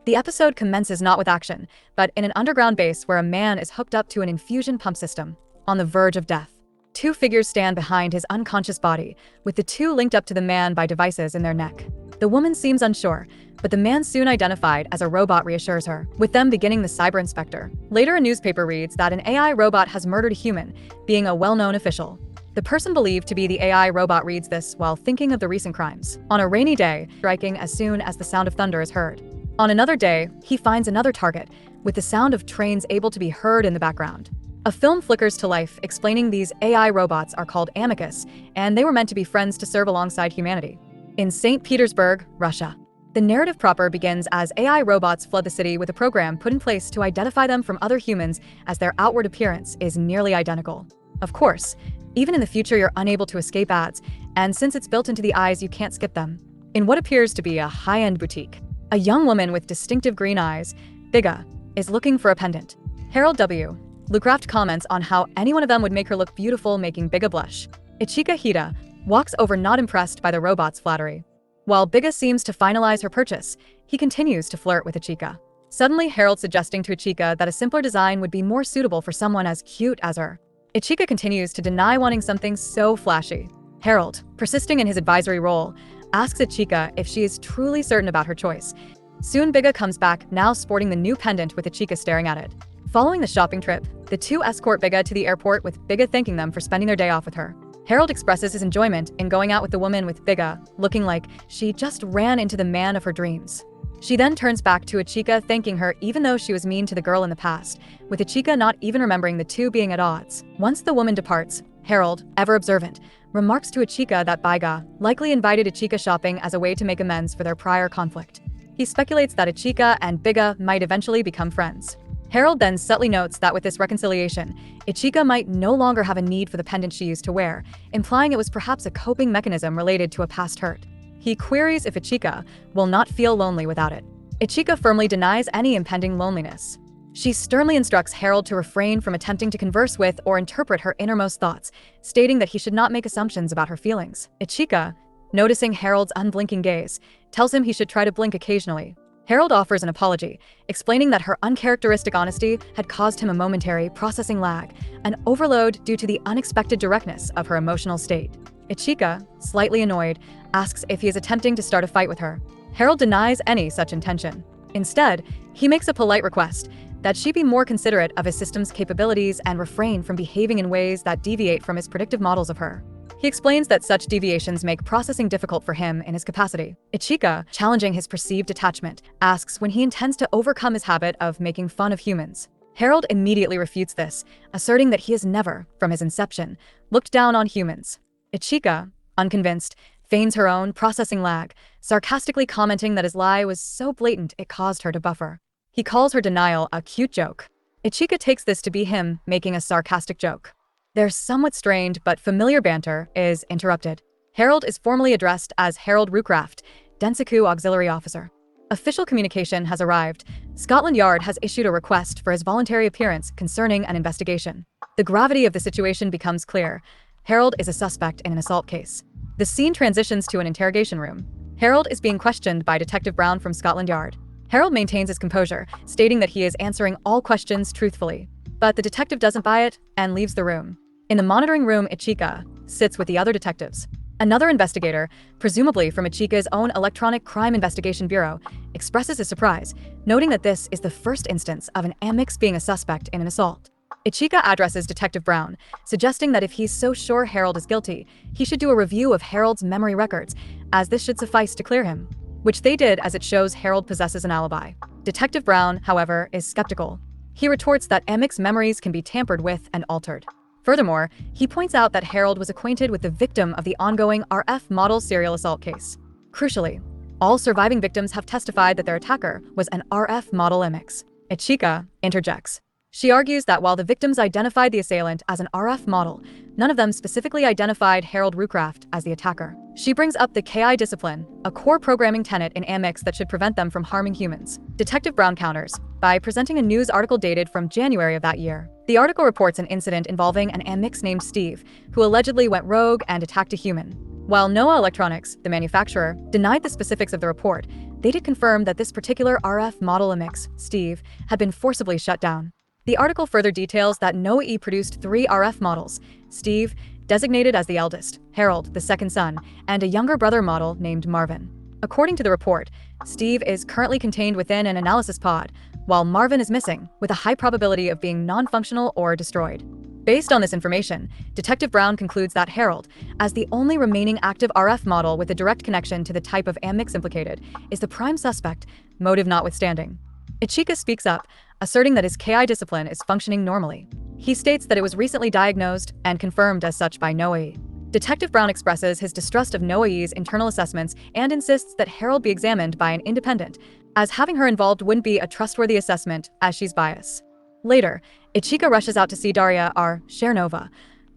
The episode commences not with action, but in an underground base where a man is hooked up to an infusion pump system, on the verge of death. Two figures stand behind his unconscious body, with the two linked up to the man by devices in their neck. The woman seems unsure, but the man soon identified as a robot reassures her, with them beginning the cyber inspector. Later, a newspaper reads that an AI robot has murdered a human, being a well-known official. The person believed to be the AI robot reads this while thinking of the recent crimes. On a rainy day, striking as soon as the sound of thunder is heard. On another day, he finds another target, with the sound of trains able to be heard in the background. A film flickers to life explaining these AI robots are called Amicus, and they were meant to be friends to serve alongside humanity. In St. Petersburg, Russia. The narrative proper begins as AI robots flood the city with a program put in place to identify them from other humans as their outward appearance is nearly identical. Of course, even in the future you're unable to escape ads, and since it's built into the eyes you can't skip them. In what appears to be a high-end boutique, a young woman with distinctive green eyes, Biga, is looking for a pendant. Harold W. Lucraft comments on how any one of them would make her look beautiful, making Biga blush. Ichika Hida walks over, not impressed by the robot's flattery. While Biga seems to finalize her purchase, he continues to flirt with Ichika. Suddenly, Harold suggesting to Ichika that a simpler design would be more suitable for someone as cute as her. Ichika continues to deny wanting something so flashy. Harold, persisting in his advisory role, asks Ichika if she is truly certain about her choice. Soon Biga comes back, now sporting the new pendant with Ichika staring at it. Following the shopping trip, the two escort Biga to the airport, with Biga thanking them for spending their day off with her. Harold expresses his enjoyment in going out with the woman, with Biga looking like she just ran into the man of her dreams. She then turns back to Ichika thanking her even though she was mean to the girl in the past, with Ichika not even remembering the two being at odds. Once the woman departs, Harold, ever observant, remarks to Ichika that Biga likely invited Ichika shopping as a way to make amends for their prior conflict. He speculates that Ichika and Biga might eventually become friends. Harold then subtly notes that with this reconciliation, Ichika might no longer have a need for the pendant she used to wear, implying it was perhaps a coping mechanism related to a past hurt. He queries if Ichika will not feel lonely without it. Ichika firmly denies any impending loneliness. She sternly instructs Harold to refrain from attempting to converse with or interpret her innermost thoughts, stating that he should not make assumptions about her feelings. Ichika, noticing Harold's unblinking gaze, tells him he should try to blink occasionally. Harold offers an apology, explaining that her uncharacteristic honesty had caused him a momentary processing lag, an overload due to the unexpected directness of her emotional state. Ichika, slightly annoyed, asks if he is attempting to start a fight with her. Harold denies any such intention. Instead, he makes a polite request that she be more considerate of his system's capabilities and refrain from behaving in ways that deviate from his predictive models of her. He explains that such deviations make processing difficult for him in his capacity. Ichika, challenging his perceived attachment, asks when he intends to overcome his habit of making fun of humans. Harold immediately refutes this, asserting that he has never, from his inception, looked down on humans. Ichika, unconvinced, feigns her own processing lag, sarcastically commenting that his lie was so blatant it caused her to buffer. He calls her denial a cute joke. Ichika takes this to be him making a sarcastic joke. Their somewhat strained but familiar banter is interrupted. Harold is formally addressed as Harold Rucraft, Densaku Auxiliary Officer. Official communication has arrived. Scotland Yard has issued a request for his voluntary appearance concerning an investigation. The gravity of the situation becomes clear. Harold is a suspect in an assault case. The scene transitions to an interrogation room. Harold is being questioned by Detective Brown from Scotland Yard. Harold maintains his composure, stating that he is answering all questions truthfully. But the detective doesn't buy it and leaves the room. In the monitoring room, Ichika sits with the other detectives. Another investigator, presumably from Ichika's own Electronic Crime Investigation Bureau, expresses his surprise, noting that this is the first instance of an Amix being a suspect in an assault. Ichika addresses Detective Brown, suggesting that if he's so sure Harold is guilty, he should do a review of Harold's memory records, as this should suffice to clear him. Which they did, as it shows Harold possesses an alibi. Detective Brown, however, is skeptical. He retorts that Amix memories can be tampered with and altered. Furthermore, he points out that Harold was acquainted with the victim of the ongoing RF model serial assault case. Crucially, all surviving victims have testified that their attacker was an RF model Amix. Ichika interjects. She argues that while the victims identified the assailant as an RF model, none of them specifically identified Harold Rucraft as the attacker. She brings up the KI discipline, a core programming tenet in Amix that should prevent them from harming humans. Detective Brown counters by presenting a news article dated from January of that year. The article reports an incident involving an Amix named Steve, who allegedly went rogue and attacked a human. While Noah Electronics, the manufacturer, denied the specifics of the report, They did confirm that this particular RF model MX, Steve, had been forcibly shut down. The article further details that NOAE produced 3 RF models: Steve, designated as the eldest, Harold, the second son, and a younger brother model named Marvin. According to the report, Steve is currently contained within an analysis pod, while Marvin is missing, with a high probability of being non-functional or destroyed. Based on this information, Detective Brown concludes that Harold, as the only remaining active RF model with a direct connection to the type of AMMIX implicated, is the prime suspect, motive notwithstanding. Ichika speaks up, asserting that his KI discipline is functioning normally. He states that it was recently diagnosed and confirmed as such by NOAE. Detective Brown expresses his distrust of NOAE's internal assessments and insists that Harold be examined by an independent, as having her involved wouldn't be a trustworthy assessment, as she's biased. Later, Ichika rushes out to see Daria R. Chernova,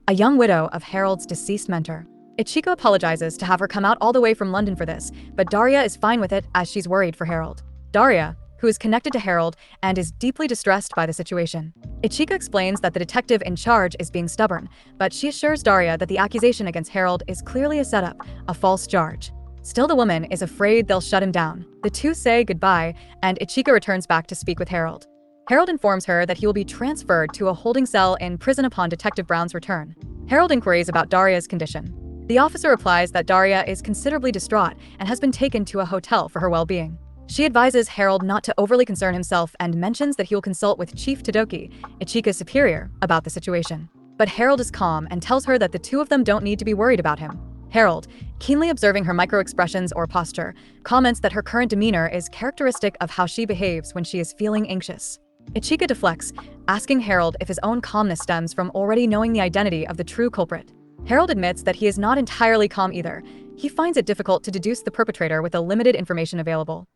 a young widow of Harold's deceased mentor. Ichika apologizes to have her come out all the way from London for this, but Daria is fine with it as she's worried for Harold. Daria, who is connected to Harold and is deeply distressed by the situation. Ichika explains that the detective in charge is being stubborn, but she assures Daria that the accusation against Harold is clearly a setup, a false charge. Still, the woman is afraid they'll shut him down. The two say goodbye, and Ichika returns back to speak with Harold. Harold informs her that he will be transferred to a holding cell in prison upon Detective Brown's return. Harold inquires about Daria's condition. The officer replies that Daria is considerably distraught and has been taken to a hotel for her well-being. She advises Harold not to overly concern himself and mentions that he will consult with Chief Tadoki, Ichika's superior, about the situation. But Harold is calm and tells her that the two of them don't need to be worried about him. Harold, keenly observing her micro-expressions or posture, comments that her current demeanor is characteristic of how she behaves when she is feeling anxious. Ichika deflects, asking Harold if his own calmness stems from already knowing the identity of the true culprit. Harold admits that he is not entirely calm either. He finds it difficult to deduce the perpetrator with the limited information available.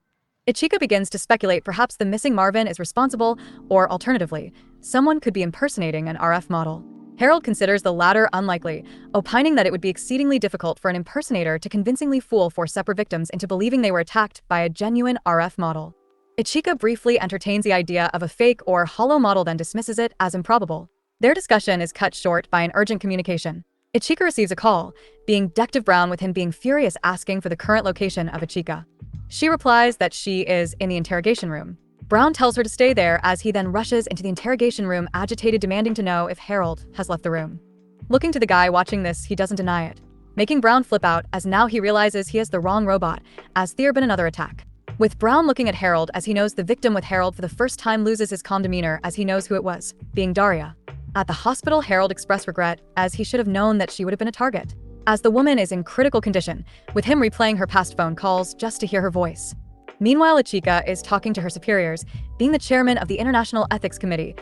Ichika begins to speculate perhaps the missing Marvin is responsible, or alternatively, someone could be impersonating an RF model. Harold considers the latter unlikely, opining that it would be exceedingly difficult for an impersonator to convincingly fool 4 separate victims into believing they were attacked by a genuine RF model. Ichika briefly entertains the idea of a fake or hollow model, then dismisses it as improbable. Their discussion is cut short by an urgent communication. Ichika receives a call, being Detective Brown, with him being furious, asking for the current location of Ichika. She replies that she is in the interrogation room. Brown tells her to stay there as he then rushes into the interrogation room, agitated, demanding to know if Harold has left the room. Looking to the guy watching this, he doesn't deny it, making Brown flip out as now he realizes he has the wrong robot, as there been another attack. With Brown looking at Harold as he knows the victim with Harold for the first time loses his calm demeanor as he knows who it was, being Daria. At the hospital, Harold expressed regret as he should have known that she would have been a target, as the woman is in critical condition, with him replaying her past phone calls just to hear her voice. Meanwhile, Ichika is talking to her superiors, being the chairman of the International Ethics Committee.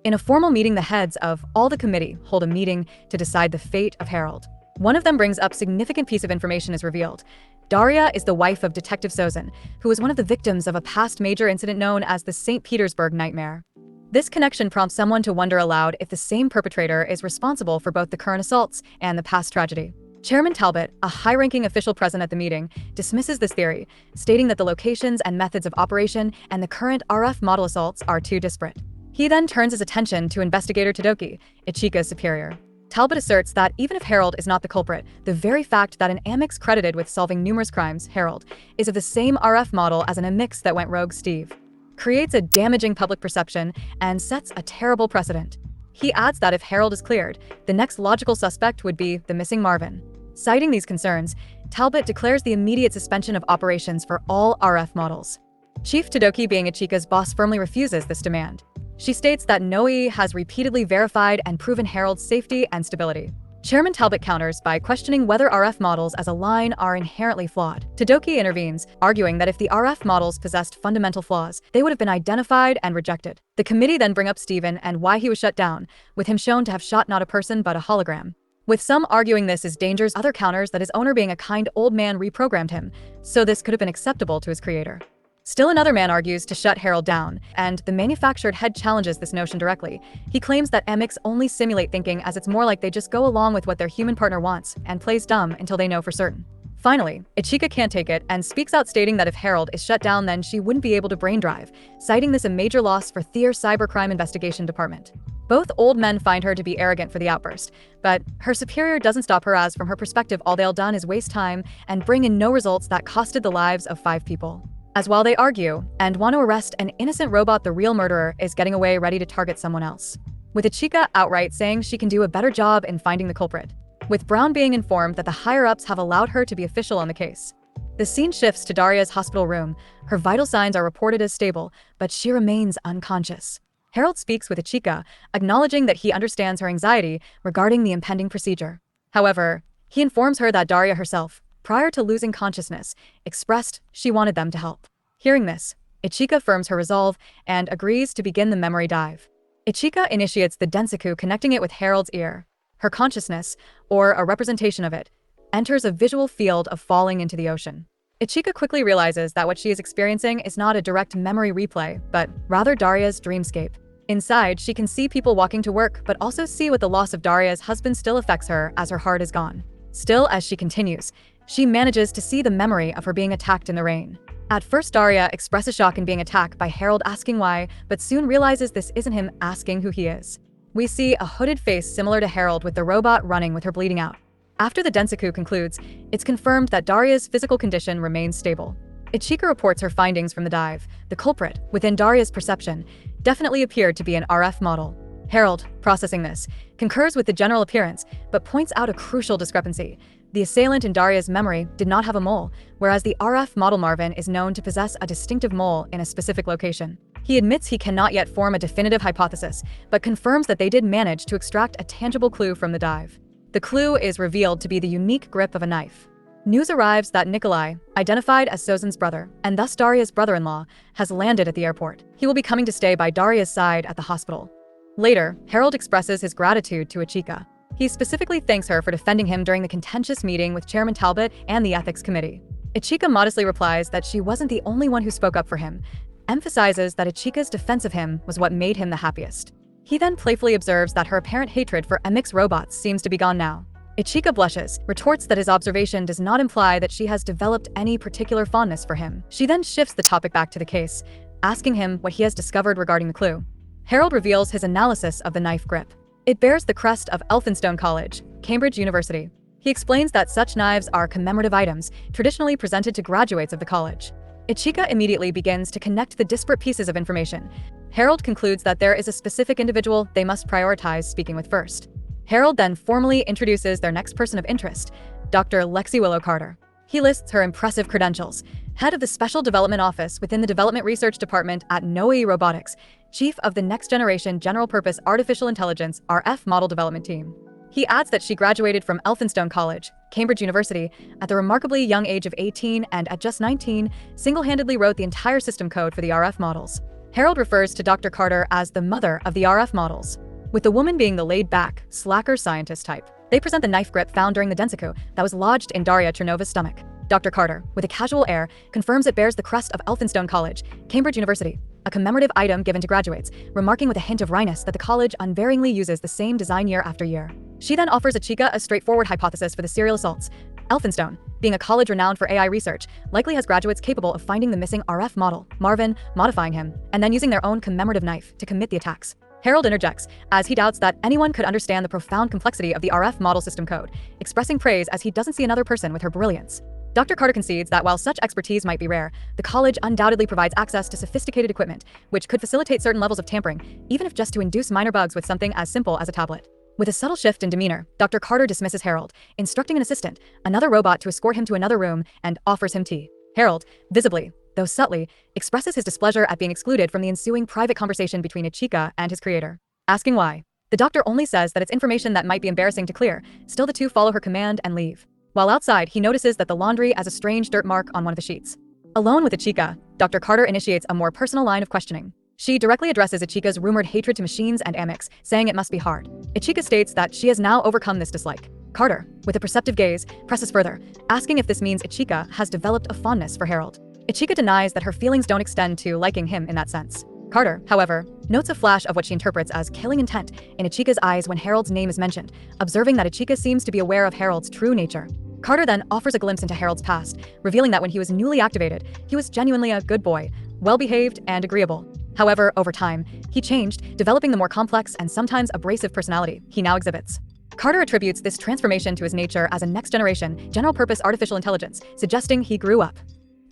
In a formal meeting, the heads of all the committee hold a meeting to decide the fate of Harold. One of them brings up significant piece of information is revealed. Daria is the wife of Detective Sozin, who was one of the victims of a past major incident known as the St. Petersburg Nightmare. This connection prompts someone to wonder aloud if the same perpetrator is responsible for both the current assaults and the past tragedy. Chairman Talbot, a high-ranking official present at the meeting, dismisses this theory, stating that the locations and methods of operation and the current RF model assaults are too disparate. He then turns his attention to investigator Tadoki, Ichika's superior. Talbot asserts that even if Harold is not the culprit, the very fact that an AMMIX credited with solving numerous crimes, Harold, is of the same RF model as an AMMIX that went rogue, Steve, creates a damaging public perception and sets a terrible precedent. He adds that if Harold is cleared, the next logical suspect would be the missing Marvin. Citing these concerns, Talbot declares the immediate suspension of operations for all RF models. Chief Tadoki, being Ichika's boss, firmly refuses this demand. She states that NOAE has repeatedly verified and proven Harold's safety and stability. Chairman Talbot counters by questioning whether RF models as a line are inherently flawed. Tadoki intervenes, arguing that if the RF models possessed fundamental flaws, they would have been identified and rejected. The committee then bring up Stephen and why he was shut down, with him shown to have shot not a person but a hologram. With some arguing this is dangerous, other counters that his owner, being a kind old man, reprogrammed him, so this could have been acceptable to his creator. Still another man argues to shut Harold down, and the manufactured head challenges this notion directly. He claims that AMMIX only simulate thinking, as it's more like they just go along with what their human partner wants and plays dumb until they know for certain. Finally, Ichika can't take it and speaks out, stating that if Harold is shut down, then she wouldn't be able to brain drive, citing this a major loss for Thea's cybercrime investigation department. Both old men find her to be arrogant for the outburst, but her superior doesn't stop her, as from her perspective all they'll done is waste time and bring in no results that costed the lives of 5 people. As while they argue and want to arrest an innocent robot, the real murderer is getting away ready to target someone else, with Ichika outright saying she can do a better job in finding the culprit, with Brown being informed that the higher-ups have allowed her to be official on the case. The scene shifts to Daria's hospital room. Her vital signs are reported as stable, but she remains unconscious. Harold speaks with Ichika, acknowledging that he understands her anxiety regarding the impending procedure. However, he informs her that Daria herself, prior to losing consciousness, expressed she wanted them to help. Hearing this, Ichika firms her resolve and agrees to begin the memory dive. Ichika initiates the densaku, connecting it with Harold's ear. Her consciousness, or a representation of it, enters a visual field of falling into the ocean. Ichika quickly realizes that what she is experiencing is not a direct memory replay, but rather Daria's dreamscape. Inside, she can see people walking to work, but also see what the loss of Daria's husband still affects her as her heart is gone. Still, as she continues, she manages to see the memory of her being attacked in the rain. At first, Daria expresses shock in being attacked by Harold asking why, but soon realizes this isn't him asking who he is. We see a hooded face similar to Harold with the robot running with her bleeding out. After the densaku concludes, it's confirmed that Daria's physical condition remains stable. Ichika reports her findings from the dive. The culprit, within Daria's perception, definitely appeared to be an RF model. Harold, processing this, concurs with the general appearance, but points out a crucial discrepancy. The assailant in Daria's memory did not have a mole, whereas the RF model Marvin is known to possess a distinctive mole in a specific location. He admits he cannot yet form a definitive hypothesis, but confirms that they did manage to extract a tangible clue from the dive. The clue is revealed to be the unique grip of a knife. News arrives that Nikolai, identified as Sozan's brother, and thus Daria's brother-in-law, has landed at the airport. He will be coming to stay by Daria's side at the hospital. Later, Harold expresses his gratitude to Ichika. He specifically thanks her for defending him during the contentious meeting with Chairman Talbot and the Ethics Committee. Ichika modestly replies that she wasn't the only one who spoke up for him, emphasizes that Ichika's defense of him was what made him the happiest. He then playfully observes that her apparent hatred for MX robots seems to be gone now. Ichika blushes, retorts that his observation does not imply that she has developed any particular fondness for him. She then shifts the topic back to the case, asking him what he has discovered regarding the clue. Harold reveals his analysis of the knife grip. It bears the crest of Elphinstone College, Cambridge University. He explains that such knives are commemorative items, traditionally presented to graduates of the college. Ichika immediately begins to connect the disparate pieces of information. Harold concludes that there is a specific individual they must prioritize speaking with first. Harold then formally introduces their next person of interest, Dr. Lexi Willow Carter. He lists her impressive credentials: head of the Special Development Office within the Development Research Department at Noe Robotics, chief of the Next Generation General Purpose Artificial Intelligence RF Model Development Team. He adds that she graduated from Elphinstone College, Cambridge University, at the remarkably young age of 18 and at just 19, single-handedly wrote the entire system code for the RF models. Harold refers to Dr. Carter as the mother of the RF models, with the woman being the laid-back, slacker scientist type. They present the knife grip found during the densaku that was lodged in Daria Chernova's stomach. Dr. Carter, with a casual air, confirms it bears the crest of Elphinstone College, Cambridge University, a commemorative item given to graduates, remarking with a hint of wryness that the college unvaryingly uses the same design year after year. She then offers Ichika a straightforward hypothesis for the serial assaults. Elphinstone, being a college renowned for AI research, likely has graduates capable of finding the missing RF model, Marvin, modifying him, and then using their own commemorative knife to commit the attacks. Harold interjects, as he doubts that anyone could understand the profound complexity of the RF model system code, expressing praise as he doesn't see another person with her brilliance. Dr. Carter concedes that while such expertise might be rare, the college undoubtedly provides access to sophisticated equipment, which could facilitate certain levels of tampering, even if just to induce minor bugs with something as simple as a tablet. With a subtle shift in demeanor, Dr. Carter dismisses Harold, instructing an assistant, another robot, to escort him to another room and offers him tea. Harold, visibly, though subtly, expresses his displeasure at being excluded from the ensuing private conversation between Ichika and his creator. Asking why, the doctor only says that it's information that might be embarrassing to clear. Still, the two follow her command and leave. While outside, he notices that the laundry has a strange dirt mark on one of the sheets. Alone with Ichika, Dr. Carter initiates a more personal line of questioning. She directly addresses Ichika's rumored hatred to machines and Amix, saying it must be hard. Ichika states that she has now overcome this dislike. Carter, with a perceptive gaze, presses further, asking if this means Ichika has developed a fondness for Harold. Ichika denies that her feelings don't extend to liking him in that sense. Carter, however, notes a flash of what she interprets as killing intent in Ichika's eyes when Harold's name is mentioned, observing that Ichika seems to be aware of Harold's true nature. Carter then offers a glimpse into Harold's past, revealing that when he was newly activated, he was genuinely a good boy, well-behaved and agreeable. However, over time, he changed, developing the more complex and sometimes abrasive personality he now exhibits. Carter attributes this transformation to his nature as a next-generation, general-purpose artificial intelligence, suggesting he grew up.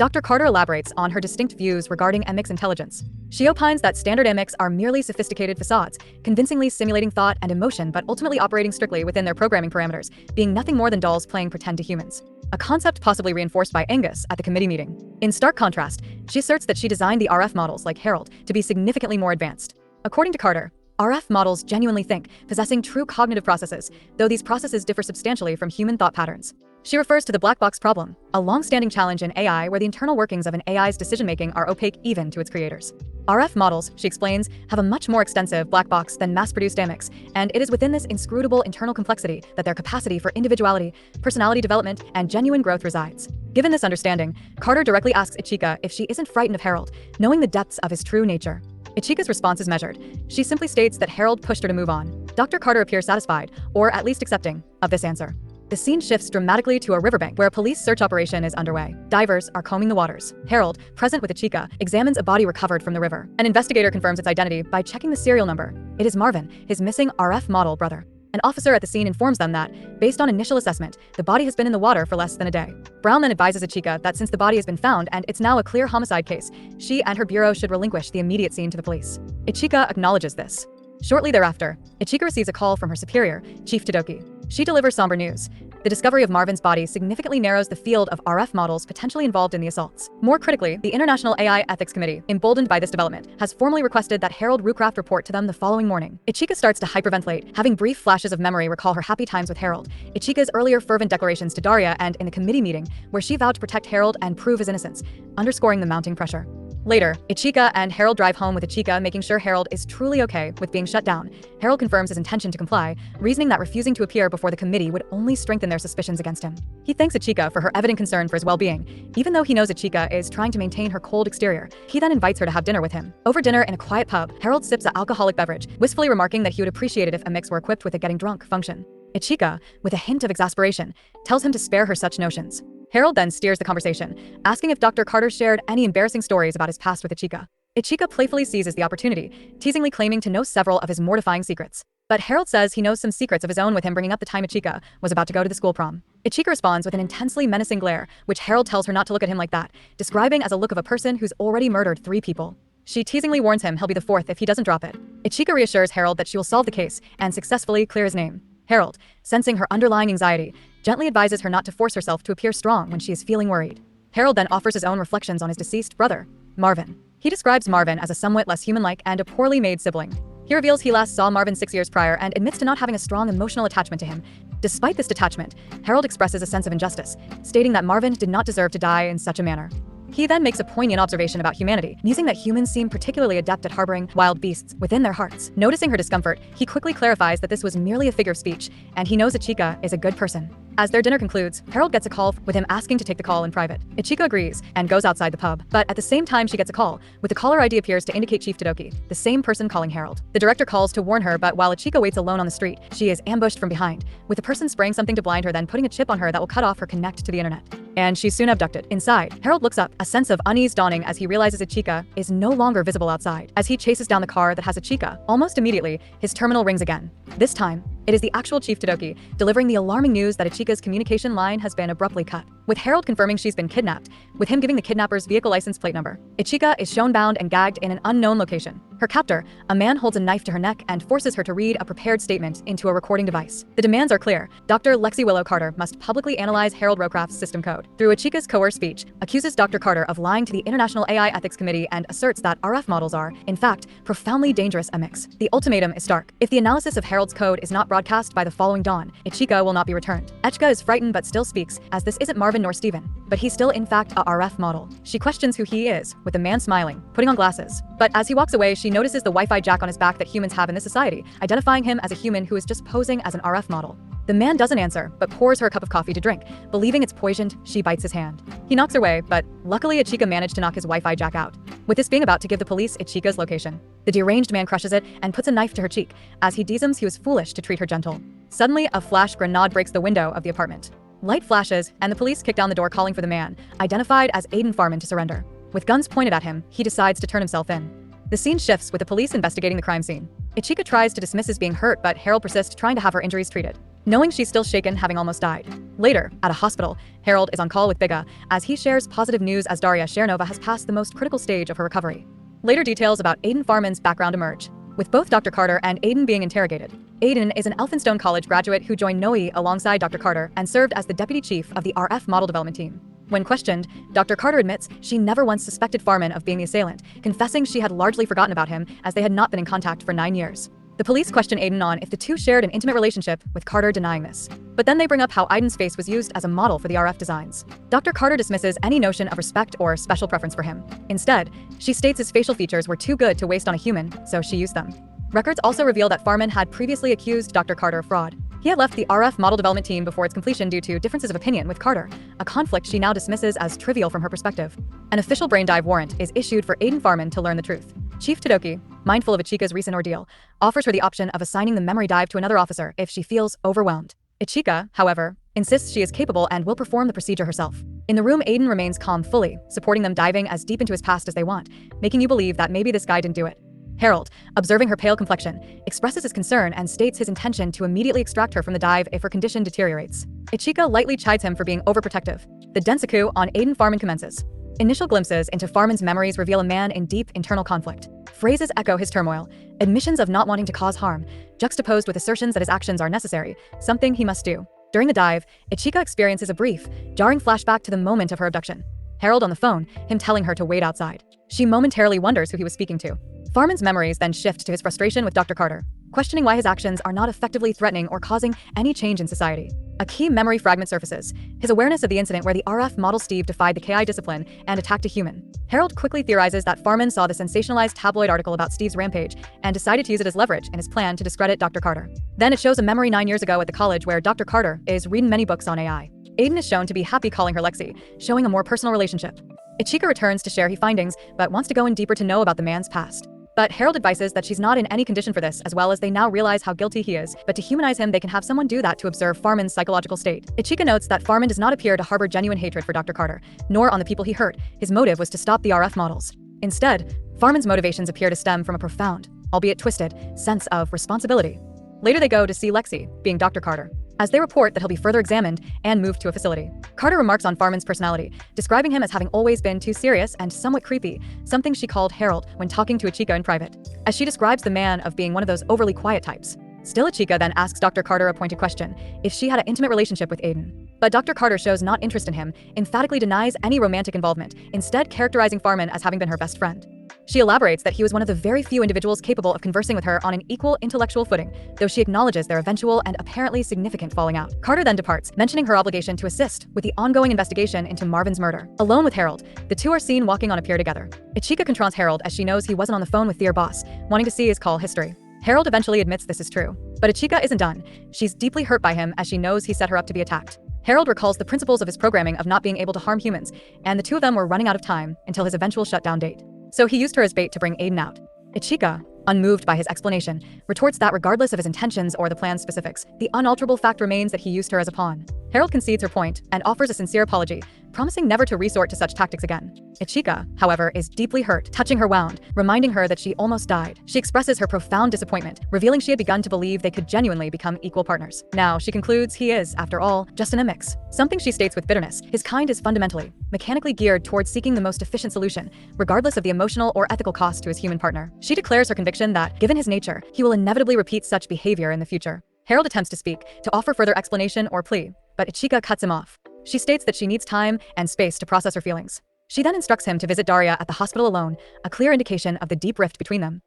Dr. Carter elaborates on her distinct views regarding MX intelligence. She opines that standard MX are merely sophisticated facades, convincingly simulating thought and emotion but ultimately operating strictly within their programming parameters, being nothing more than dolls playing pretend to humans. A concept possibly reinforced by Angus at the committee meeting. In stark contrast, she asserts that she designed the RF models, like Harold, to be significantly more advanced. According to Carter, RF models genuinely think, possessing true cognitive processes, though these processes differ substantially from human thought patterns. She refers to the black box problem, a long-standing challenge in AI where the internal workings of an AI's decision-making are opaque even to its creators. RF models, she explains, have a much more extensive black box than mass-produced MX, and it is within this inscrutable internal complexity that their capacity for individuality, personality development, and genuine growth resides. Given this understanding, Carter directly asks Ichika if she isn't frightened of Harold, knowing the depths of his true nature. Ichika's response is measured. She simply states that Harold pushed her to move on. Dr. Carter appears satisfied, or at least accepting, of this answer. The scene shifts dramatically to a riverbank where a police search operation is underway. Divers are combing the waters. Harold, present with Ichika, examines a body recovered from the river. An investigator confirms its identity by checking the serial number. It is Marvin, his missing RF model brother. An officer at the scene informs them that, based on initial assessment, the body has been in the water for less than a day. Brown then advises Ichika that since the body has been found and it's now a clear homicide case, she and her bureau should relinquish the immediate scene to the police. Ichika acknowledges this. Shortly thereafter, Ichika receives a call from her superior, Chief Tadoki. She delivers somber news. The discovery of Marvin's body significantly narrows the field of RF models potentially involved in the assaults. More critically, the International AI Ethics Committee, emboldened by this development, has formally requested that Harold Rucraft report to them the following morning. Ichika starts to hyperventilate, having brief flashes of memory recall her happy times with Harold, Ichika's earlier fervent declarations to Daria, and in the committee meeting, where she vowed to protect Harold and prove his innocence, underscoring the mounting pressure. Later, Ichika and Harold drive home with Ichika, making sure Harold is truly okay with being shut down. Harold confirms his intention to comply, reasoning that refusing to appear before the committee would only strengthen their suspicions against him. He thanks Ichika for her evident concern for his well-being. Even though he knows Ichika is trying to maintain her cold exterior, he then invites her to have dinner with him. Over dinner in a quiet pub, Harold sips an alcoholic beverage, wistfully remarking that he would appreciate it if MX were equipped with a getting drunk function. Ichika, with a hint of exasperation, tells him to spare her such notions. Harold then steers the conversation, asking if Dr. Carter shared any embarrassing stories about his past with Ichika. Ichika playfully seizes the opportunity, teasingly claiming to know several of his mortifying secrets. But Harold says he knows some secrets of his own, with him bringing up the time Ichika was about to go to the school prom. Ichika responds with an intensely menacing glare, which Harold tells her not to look at him like that, describing as a look of a person who's already murdered 3 people. She teasingly warns him he'll be the 4th if he doesn't drop it. Ichika reassures Harold that she will solve the case and successfully clear his name. Harold, sensing her underlying anxiety, gently advises her not to force herself to appear strong when she is feeling worried. Harold then offers his own reflections on his deceased brother, Marvin. He describes Marvin as a somewhat less human-like and a poorly made sibling. He reveals he last saw Marvin 6 years prior and admits to not having a strong emotional attachment to him. Despite this detachment, Harold expresses a sense of injustice, stating that Marvin did not deserve to die in such a manner. He then makes a poignant observation about humanity, musing that humans seem particularly adept at harboring wild beasts within their hearts. Noticing her discomfort, he quickly clarifies that this was merely a figure of speech, and he knows Ichika is a good person. As their dinner concludes, Harold gets a call with him asking to take the call in private. Ichika agrees and goes outside the pub, but at the same time she gets a call, with the caller ID appears to indicate Chief Tadoki, the same person calling Harold. The director calls to warn her, but while Ichika waits alone on the street, she is ambushed from behind, with the person spraying something to blind her, then putting a chip on her that will cut off her connect to the internet. And she's soon abducted. Inside, Harold looks up, a sense of unease dawning as he realizes Ichika is no longer visible outside. As he chases down the car that has Ichika, almost immediately, his terminal rings again. This time, it is the actual Chief Tadoki, delivering the alarming news that Ichika's communication line has been abruptly cut, with Harold confirming she's been kidnapped, with him giving the kidnapper's vehicle license plate number. Ichika is shown bound and gagged in an unknown location. Her captor, a man, holds a knife to her neck and forces her to read a prepared statement into a recording device. The demands are clear. Dr. Lexi Willow Carter must publicly analyze Harold Rowcraft's system code. Through Ichika's coerced speech, accuses Dr. Carter of lying to the International AI Ethics Committee and asserts that RF models are, in fact, profoundly dangerous MX. The ultimatum is stark. If the analysis of Harold's code is not broadcast by the following dawn, Ichika will not be returned. Ichika is frightened but still speaks, as this isn't Marvin nor Steven, but he's still in fact a RF model. She questions who he is, with the man smiling, putting on glasses. But as he walks away, she notices the Wi-Fi jack on his back that humans have in this society, identifying him as a human who is just posing as an RF model. The man doesn't answer, but pours her a cup of coffee to drink. Believing it's poisoned, she bites his hand. He knocks her away, but luckily Ichika managed to knock his Wi-Fi jack out, with this being about to give the police Ichika's location. The deranged man crushes it and puts a knife to her cheek, as he deems he was foolish to treat her gentle. Suddenly, a flash grenade breaks the window of the apartment. Light flashes, and the police kick down the door, calling for the man, identified as Aiden Farman, to surrender. With guns pointed at him, he decides to turn himself in. The scene shifts with the police investigating the crime scene. Ichika tries to dismiss his being hurt, but Harold persists, trying to have her injuries treated. knowing she's still shaken, having almost died. Later, at a hospital, Harold is on call with Biga as he shares positive news as Daria Chernova has passed the most critical stage of her recovery. Later details about Aiden Farman's background emerge, with both Dr. Carter and Aiden being interrogated. Aiden is an Elphinstone College graduate who joined Noe alongside Dr. Carter and served as the deputy chief of the RF model development team. When questioned, Dr. Carter admits she never once suspected Farman of being the assailant, confessing she had largely forgotten about him as they had not been in contact for 9 years. The police question Aiden on if the two shared an intimate relationship, with Carter denying this. But then they bring up how Aiden's face was used as a model for the RF designs. Dr. Carter dismisses any notion of respect or special preference for him. Instead, she states his facial features were too good to waste on a human, so she used them. Records also reveal that Farman had previously accused Dr. Carter of fraud. He had left the RF model development team before its completion due to differences of opinion with Carter, a conflict she now dismisses as trivial from her perspective. An official brain dive warrant is issued for Aiden Farman to learn the truth. Chief Tadoki, mindful of Ichika's recent ordeal, offers her the option of assigning the memory dive to another officer if she feels overwhelmed. Ichika, however, insists she is capable and will perform the procedure herself. In the room, Aiden remains calm fully, supporting them diving as deep into his past as they want, making you believe that maybe this guy didn't do it. Harold, observing her pale complexion, expresses his concern and states his intention to immediately extract her from the dive if her condition deteriorates. Ichika lightly chides him for being overprotective. The densaku on Aiden Farman commences. Initial glimpses into Farman's memories reveal a man in deep internal conflict. Phrases echo his turmoil, admissions of not wanting to cause harm, juxtaposed with assertions that his actions are necessary, something he must do. During the dive, Ichika experiences a brief, jarring flashback to the moment of her abduction. Harold on the phone, him telling her to wait outside. She momentarily wonders who he was speaking to. Farman's memories then shift to his frustration with Dr. Carter, questioning why his actions are not effectively threatening or causing any change in society. A key memory fragment surfaces, his awareness of the incident where the RF model Steve defied the KI discipline and attacked a human. Harold quickly theorizes that Farman saw the sensationalized tabloid article about Steve's rampage and decided to use it as leverage in his plan to discredit Dr. Carter. Then it shows a memory 9 years ago at the college where Dr. Carter is reading many books on AI. Aiden is shown to be happy calling her Lexi, showing a more personal relationship. Ichika returns to share his findings, but wants to go in deeper to know about the man's past. But Harold advises that she's not in any condition for this, as well as they now realize how guilty he is, but to humanize him they can have someone do that to observe Farman's psychological state. Ichika notes that Farman does not appear to harbor genuine hatred for Dr. Carter, nor on the people he hurt. His motive was to stop the RF models. Instead, Farman's motivations appear to stem from a profound, albeit twisted, sense of responsibility. Later they go to see Lexi, being Dr. Carter, as they report that he'll be further examined and moved to a facility. Carter remarks on Farman's personality, describing him as having always been too serious and somewhat creepy, something she called Harold when talking to Ichika in private, as she describes the man of being one of those overly quiet types. Still, Ichika then asks Dr. Carter a pointed question, if she had an intimate relationship with Aiden. But Dr. Carter shows not interest in him, emphatically denies any romantic involvement, instead characterizing Farman as having been her best friend. She elaborates that he was one of the very few individuals capable of conversing with her on an equal intellectual footing, though she acknowledges their eventual and apparently significant falling out. Carter then departs, mentioning her obligation to assist with the ongoing investigation into Marvin's murder. Alone with Harold, the two are seen walking on a pier together. Ichika confronts Harold as she knows he wasn't on the phone with their boss, wanting to see his call history. Harold eventually admits this is true. But Ichika isn't done. She's deeply hurt by him as she knows he set her up to be attacked. Harold recalls the principles of his programming of not being able to harm humans, and the two of them were running out of time until his eventual shutdown date. So he used her as bait to bring Aiden out. Ichika, unmoved by his explanation, retorts that regardless of his intentions or the plan's specifics, the unalterable fact remains that he used her as a pawn. Harold concedes her point and offers a sincere apology, promising never to resort to such tactics again. Ichika, however, is deeply hurt, touching her wound, reminding her that she almost died. She expresses her profound disappointment, revealing she had begun to believe they could genuinely become equal partners. Now, she concludes he is, after all, just in a mix. Something she states with bitterness, his kind is fundamentally, mechanically geared towards seeking the most efficient solution, regardless of the emotional or ethical cost to his human partner. She declares her conviction that, given his nature, he will inevitably repeat such behavior in the future. Harold attempts to speak, to offer further explanation or plea, but Ichika cuts him off. She states that she needs time and space to process her feelings. She then instructs him to visit Daria at the hospital alone, a clear indication of the deep rift between them.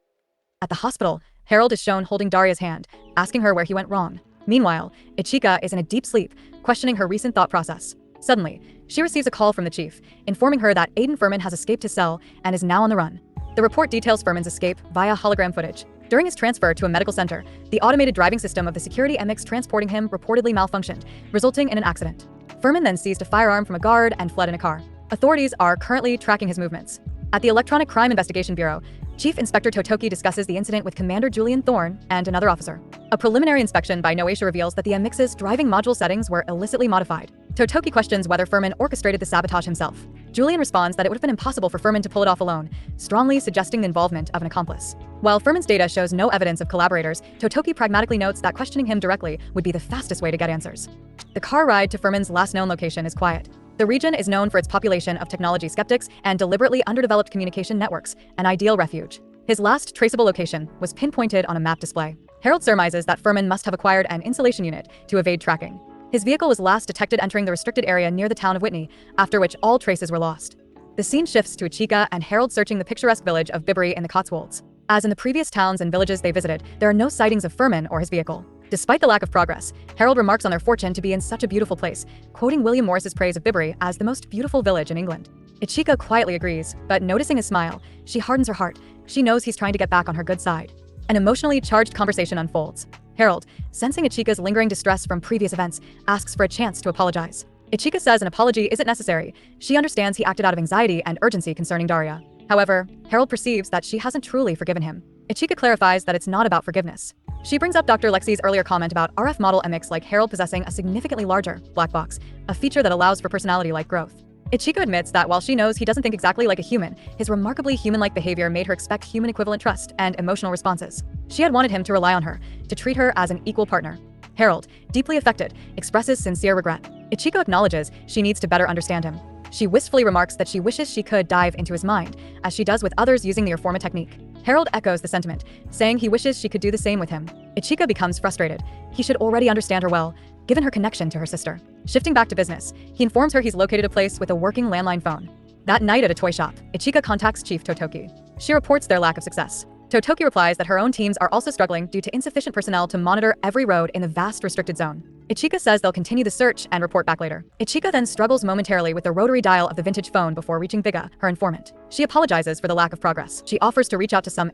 At the hospital, Harold is shown holding Daria's hand, asking her where he went wrong. Meanwhile, Ichika is in a deep sleep, questioning her recent thought process. Suddenly, she receives a call from the chief, informing her that Aiden Farman has escaped his cell and is now on the run. The report details Farman's escape via hologram footage. During his transfer to a medical center, the automated driving system of the security MX transporting him reportedly malfunctioned, resulting in an accident. Farman then seized a firearm from a guard and fled in a car. Authorities are currently tracking his movements. At the Electronic Crime Investigation Bureau, Chief Inspector Totoki discusses the incident with Commander Julian Thorne and another officer. A preliminary inspection by Noatia reveals that the MX's driving module settings were illicitly modified. Totoki questions whether Furman orchestrated the sabotage himself. Julian responds that it would have been impossible for Furman to pull it off alone, strongly suggesting the involvement of an accomplice. While Furman's data shows no evidence of collaborators, Totoki pragmatically notes that questioning him directly would be the fastest way to get answers. The car ride to Furman's last known location is quiet. The region is known for its population of technology skeptics and deliberately underdeveloped communication networks, an ideal refuge. His last traceable location was pinpointed on a map display. Harold surmises that Furman must have acquired an insulation unit to evade tracking. His vehicle was last detected entering the restricted area near the town of Whitney, after which all traces were lost. The scene shifts to Ichika and Harold searching the picturesque village of Bibury in the Cotswolds. As in the previous towns and villages they visited, there are no sightings of Furman or his vehicle. Despite the lack of progress, Harold remarks on their fortune to be in such a beautiful place, quoting William Morris's praise of Bibury as the most beautiful village in England. Ichika quietly agrees, but noticing his smile, she hardens her heart. She knows he's trying to get back on her good side. An emotionally charged conversation unfolds. Harold, sensing Ichika's lingering distress from previous events, asks for a chance to apologize. Ichika says an apology isn't necessary. She understands he acted out of anxiety and urgency concerning Daria. However, Harold perceives that she hasn't truly forgiven him. Ichika clarifies that it's not about forgiveness. She brings up Dr. Lexi's earlier comment about RF model MX like Harold possessing a significantly larger black box, a feature that allows for personality-like growth. Ichika admits that while she knows he doesn't think exactly like a human, his remarkably human-like behavior made her expect human-equivalent trust and emotional responses. She had wanted him to rely on her, to treat her as an equal partner. Harold, deeply affected, expresses sincere regret. Ichika acknowledges she needs to better understand him. She wistfully remarks that she wishes she could dive into his mind, as she does with others using the FORMA technique. Harold echoes the sentiment, saying he wishes she could do the same with him. Ichika becomes frustrated. He should already understand her well, given her connection to her sister. Shifting back to business, he informs her he's located a place with a working landline phone. That night at a toy shop, Ichika contacts Chief Totoki. She reports their lack of success. Totoki replies that her own teams are also struggling due to insufficient personnel to monitor every road in the vast restricted zone. Ichika says they'll continue the search and report back later. Ichika then struggles momentarily with the rotary dial of the vintage phone before reaching Biga, her informant. She apologizes for the lack of progress. She offers to reach out to some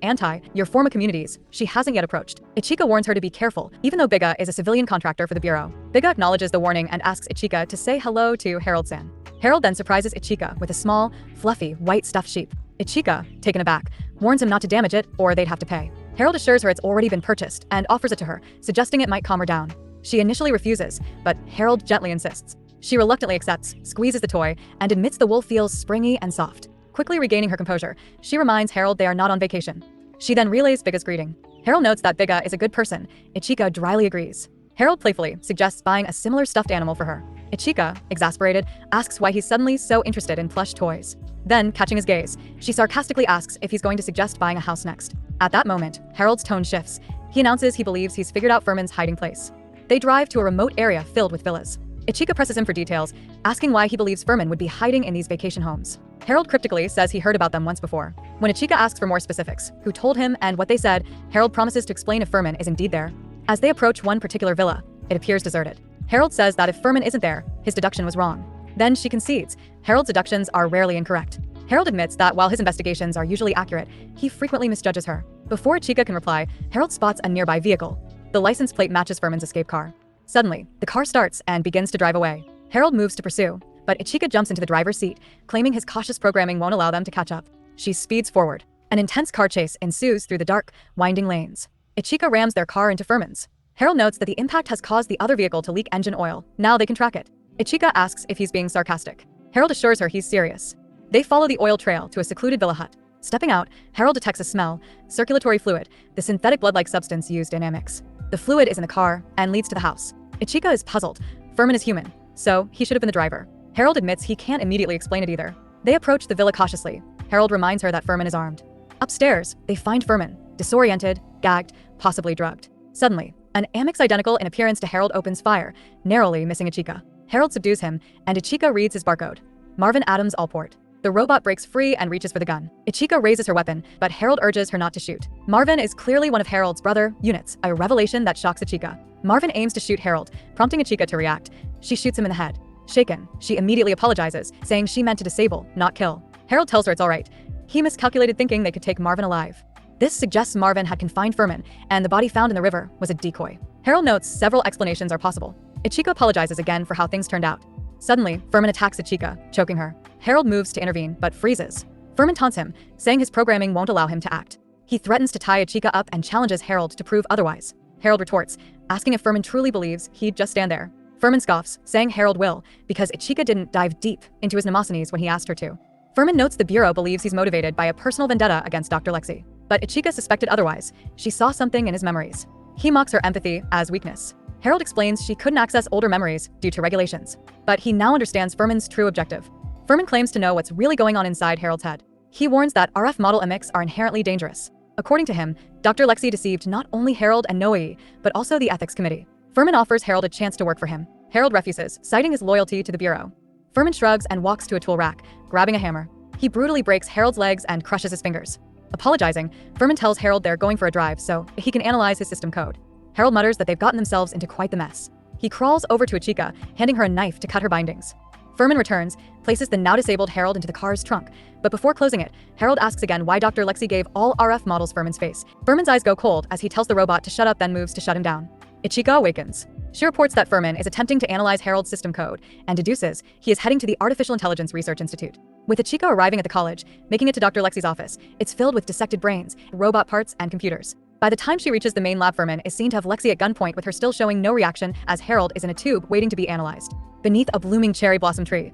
your FORMA communities she hasn't yet approached. Ichika warns her to be careful, even though Biga is a civilian contractor for the Bureau. Biga acknowledges the warning and asks Ichika to say hello to Harold-san. Harold then surprises Ichika with a small, fluffy, white stuffed sheep. Ichika, taken aback, warns him not to damage it or they'd have to pay. Harold assures her it's already been purchased and offers it to her, suggesting it might calm her down. She initially refuses, but Harold gently insists. She reluctantly accepts, squeezes the toy, and admits the wool feels springy and soft. Quickly regaining her composure, she reminds Harold they are not on vacation. She then relays Biga's greeting. Harold notes that Biga is a good person. Ichika dryly agrees. Harold playfully suggests buying a similar stuffed animal for her. Ichika, exasperated, asks why he's suddenly so interested in plush toys. Then, catching his gaze, she sarcastically asks if he's going to suggest buying a house next. At that moment, Harold's tone shifts. He announces he believes he's figured out Furman's hiding place. They drive to a remote area filled with villas. Ichika presses him for details, asking why he believes Furman would be hiding in these vacation homes. Harold cryptically says he heard about them once before. When Ichika asks for more specifics, who told him and what they said, Harold promises to explain if Furman is indeed there. As they approach one particular villa, it appears deserted. Harold says that if Furman isn't there, his deduction was wrong. Then she concedes. Harold's deductions are rarely incorrect. Harold admits that while his investigations are usually accurate, he frequently misjudges her. Before Ichika can reply, Harold spots a nearby vehicle. The license plate matches Furman's escape car. Suddenly, the car starts and begins to drive away. Harold moves to pursue, but Ichika jumps into the driver's seat, claiming his cautious programming won't allow them to catch up. She speeds forward. An intense car chase ensues through the dark, winding lanes. Ichika rams their car into Furman's. Harold notes that the impact has caused the other vehicle to leak engine oil. Now they can track it. Ichika asks if he's being sarcastic. Harold assures her he's serious. They follow the oil trail to a secluded villa hut. Stepping out, Harold detects a smell, circulatory fluid, the synthetic blood-like substance used in Amex. The fluid is in the car and leads to the house. Ichika is puzzled. Furman is human, so he should have been the driver. Harold admits he can't immediately explain it either. They approach the villa cautiously. Harold reminds her that Furman is armed. Upstairs, they find Furman, disoriented, gagged, possibly drugged. Suddenly, an Amex identical in appearance to Harold opens fire, narrowly missing Ichika. Harold subdues him, and Ichika reads his barcode. Marvin Adams Allport. The robot breaks free and reaches for the gun. Ichika raises her weapon, but Harold urges her not to shoot. Marvin is clearly one of Harold's brother units, a revelation that shocks Ichika. Marvin aims to shoot Harold, prompting Ichika to react. She shoots him in the head. Shaken, she immediately apologizes, saying she meant to disable, not kill. Harold tells her it's all right. He miscalculated thinking they could take Marvin alive. This suggests Marvin had confined Furman, and the body found in the river was a decoy. Harold notes several explanations are possible. Ichika apologizes again for how things turned out. Suddenly, Furman attacks Ichika, choking her. Harold moves to intervene, but freezes. Furman taunts him, saying his programming won't allow him to act. He threatens to tie Ichika up and challenges Harold to prove otherwise. Harold retorts, asking if Furman truly believes he'd just stand there. Furman scoffs, saying Harold will, because Ichika didn't dive deep into his mnemosynes when he asked her to. Furman notes the Bureau believes he's motivated by a personal vendetta against Dr. Lexi. But Ichika suspected otherwise. She saw something in his memories. He mocks her empathy as weakness. Harold explains she couldn't access older memories due to regulations. But he now understands Furman's true objective. Furman claims to know what's really going on inside Harold's head. He warns that RF model mimics are inherently dangerous. According to him, Dr. Lexi deceived not only Harold and Noe, but also the ethics committee. Furman offers Harold a chance to work for him. Harold refuses, citing his loyalty to the Bureau. Furman shrugs and walks to a tool rack, grabbing a hammer. He brutally breaks Harold's legs and crushes his fingers. Apologizing, Furman tells Harold they're going for a drive so he can analyze his system code. Harold mutters that they've gotten themselves into quite the mess. He crawls over to Ichika, handing her a knife to cut her bindings. Furman returns, places the now-disabled Harold into the car's trunk, but before closing it, Harold asks again why Dr. Lexi gave all RF models Furman's face. Furman's eyes go cold as he tells the robot to shut up, then moves to shut him down. Ichika awakens. She reports that Furman is attempting to analyze Harold's system code and deduces he is heading to the Artificial Intelligence Research Institute. With Ichika arriving at the college, making it to Dr. Lexi's office, it's filled with dissected brains, robot parts, and computers. By the time she reaches the main lab, Furman is seen to have Lexi at gunpoint with her still showing no reaction as Harold is in a tube waiting to be analyzed. Beneath a blooming cherry blossom tree,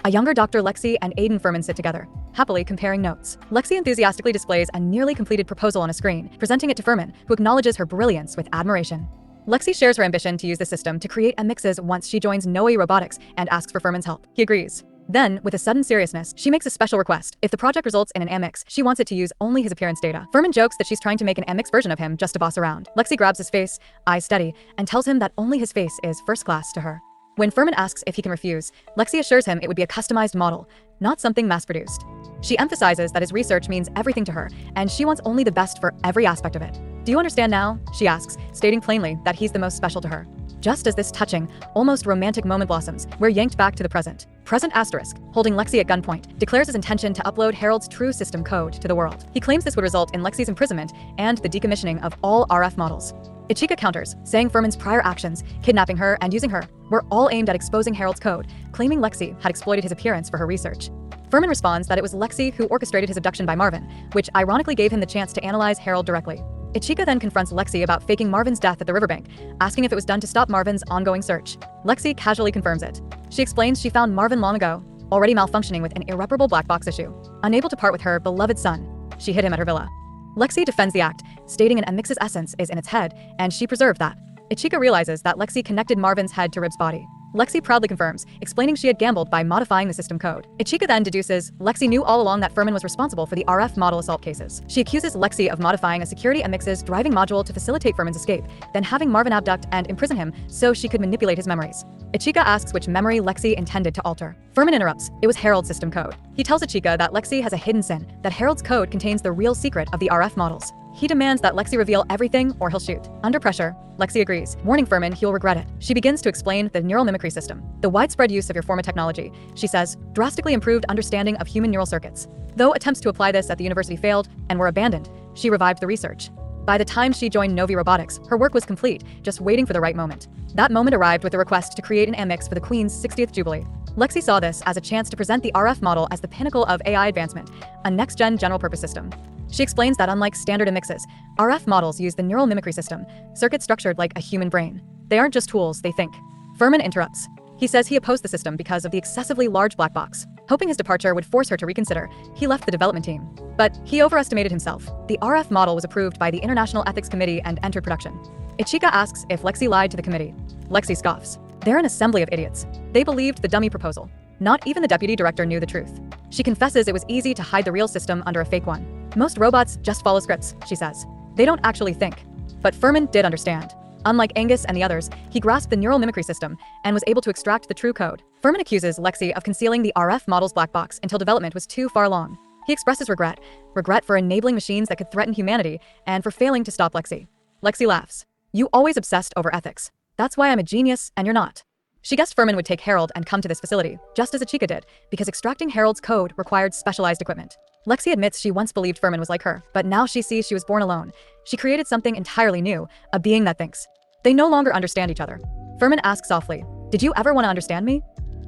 a younger Dr. Lexi and Aiden Furman sit together, happily comparing notes. Lexi enthusiastically displays a nearly completed proposal on a screen, presenting it to Furman, who acknowledges her brilliance with admiration. Lexi shares her ambition to use the system to create mixes once she joins Noe Robotics and asks for Furman's help. He agrees. Then, with a sudden seriousness, she makes a special request. If the project results in an Amix, she wants it to use only his appearance data. Furman jokes that she's trying to make an Amix version of him just to boss around. Lexi grabs his face, eyes steady, and tells him that only his face is first class to her. When Furman asks if he can refuse, Lexi assures him it would be a customized model, not something mass-produced. She emphasizes that his research means everything to her, and she wants only the best for every aspect of it. Do you understand now? She asks, stating plainly that he's the most special to her. Just as this touching, almost romantic moment blossoms, we're yanked back to the present. Present asterisk, holding Lexi at gunpoint, declares his intention to upload Harold's true system code to the world. He claims this would result in Lexi's imprisonment and the decommissioning of all RF models. Ichika counters, saying Furman's prior actions, kidnapping her and using her, were all aimed at exposing Harold's code, claiming Lexi had exploited his appearance for her research. Furman responds that it was Lexi who orchestrated his abduction by Marvin, which ironically gave him the chance to analyze Harold directly. Ichika then confronts Lexi about faking Marvin's death at the riverbank, asking if it was done to stop Marvin's ongoing search. Lexi casually confirms it. She explains she found Marvin long ago, already malfunctioning with an irreparable black box issue. Unable to part with her beloved son, she hid him at her villa. Lexi defends the act, stating an Amix's essence is in its head, and she preserved that. Ichika realizes that Lexi connected Marvin's head to Rib's body. Lexi proudly confirms, explaining she had gambled by modifying the system code. Ichika then deduces Lexi knew all along that Furman was responsible for the RF model assault cases. She accuses Lexi of modifying a security Amix's driving module to facilitate Furman's escape, then having Marvin abduct and imprison him so she could manipulate his memories. Ichika asks which memory Lexi intended to alter. Furman interrupts. It was Harold's system code. He tells Ichika that Lexi has a hidden sin, that Harold's code contains the real secret of the RF models. He demands that Lexi reveal everything or he'll shoot. Under pressure, Lexi agrees, warning Furman he'll regret it. She begins to explain the neural mimicry system. The widespread use of your FORMA technology, she says, drastically improved understanding of human neural circuits. Though attempts to apply this at the university failed and were abandoned, she revived the research. By the time she joined Novi Robotics, her work was complete, just waiting for the right moment. That moment arrived with a request to create an Amix for the Queen's 60th Jubilee. Lexi saw this as a chance to present the RF model as the pinnacle of AI advancement, a next-gen general-purpose system. She explains that unlike standard Amixes, RF models use the neural mimicry system, circuits structured like a human brain. They aren't just tools, they think. Furman interrupts. He says he opposed the system because of the excessively large black box. Hoping his departure would force her to reconsider, he left the development team. But he overestimated himself. The RF model was approved by the International Ethics Committee and entered production. Ichika asks if Lexi lied to the committee. Lexi scoffs. They're an assembly of idiots. They believed the dummy proposal. Not even the deputy director knew the truth. She confesses it was easy to hide the real system under a fake one. Most robots just follow scripts, she says. They don't actually think. But Furman did understand. Unlike Angus and the others, he grasped the neural mimicry system and was able to extract the true code. Furman accuses Lexi of concealing the RF model's black box until development was too far along. He expresses regret for enabling machines that could threaten humanity and for failing to stop Lexi. Lexi laughs. You always obsessed over ethics. That's why I'm a genius and you're not. She guessed Furman would take Harold and come to this facility, just as Ichika did, because extracting Harold's code required specialized equipment. Lexi admits she once believed Furman was like her, but now she sees she was born alone. She created something entirely new, a being that thinks. They no longer understand each other. Furman asks softly, "Did you ever want to understand me?"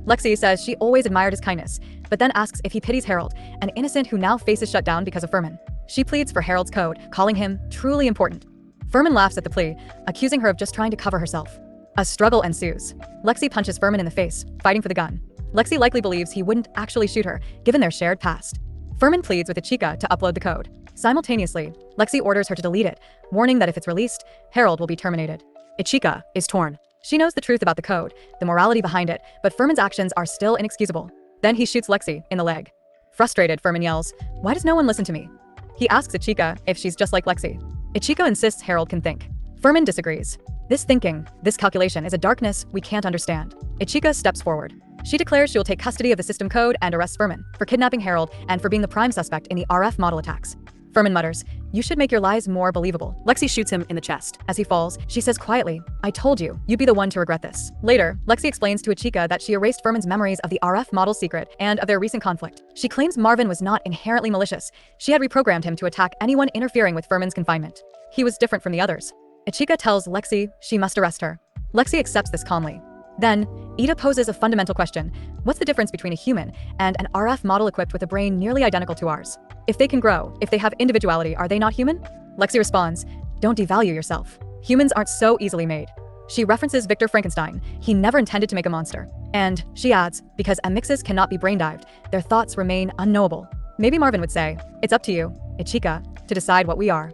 Lexi says she always admired his kindness, but then asks if he pities Harold, an innocent who now faces shutdown because of Furman. She pleads for Harold's code, calling him truly important. Furman laughs at the plea, accusing her of just trying to cover herself. A struggle ensues. Lexi punches Furman in the face, fighting for the gun. Lexi likely believes he wouldn't actually shoot her, given their shared past. Furman pleads with Ichika to upload the code. Simultaneously, Lexi orders her to delete it, warning that if it's released, Harold will be terminated. Ichika is torn. She knows the truth about the code, the morality behind it, but Furman's actions are still inexcusable. Then he shoots Lexi in the leg. Frustrated, Furman yells, "Why does no one listen to me?" He asks Ichika if she's just like Lexi. Ichika insists Harold can think. Furman disagrees. This thinking, this calculation is a darkness we can't understand. Ichika steps forward. She declares she will take custody of the system code and arrests Furman for kidnapping Harold and for being the prime suspect in the RF model attacks. Furman mutters, "You should make your lies more believable." Lexi shoots him in the chest. As he falls, she says quietly, "I told you, you'd be the one to regret this." Later, Lexi explains to Ichika that she erased Furman's memories of the RF model secret and of their recent conflict. She claims Marvin was not inherently malicious. She had reprogrammed him to attack anyone interfering with Furman's confinement. He was different from the others. Ichika tells Lexi she must arrest her. Lexi accepts this calmly. Then, Ida poses a fundamental question. What's the difference between a human and an RF model equipped with a brain nearly identical to ours? If they can grow, if they have individuality, are they not human? Lexi responds, "Don't devalue yourself. Humans aren't so easily made." She references Victor Frankenstein. He never intended to make a monster. And, she adds, because amixes cannot be brain-dived, their thoughts remain unknowable. Maybe Marvin would say, "It's up to you, Ichika, to decide what we are."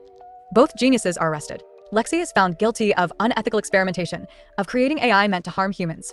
Both geniuses are arrested. Lexi is found guilty of unethical experimentation, of creating AI meant to harm humans.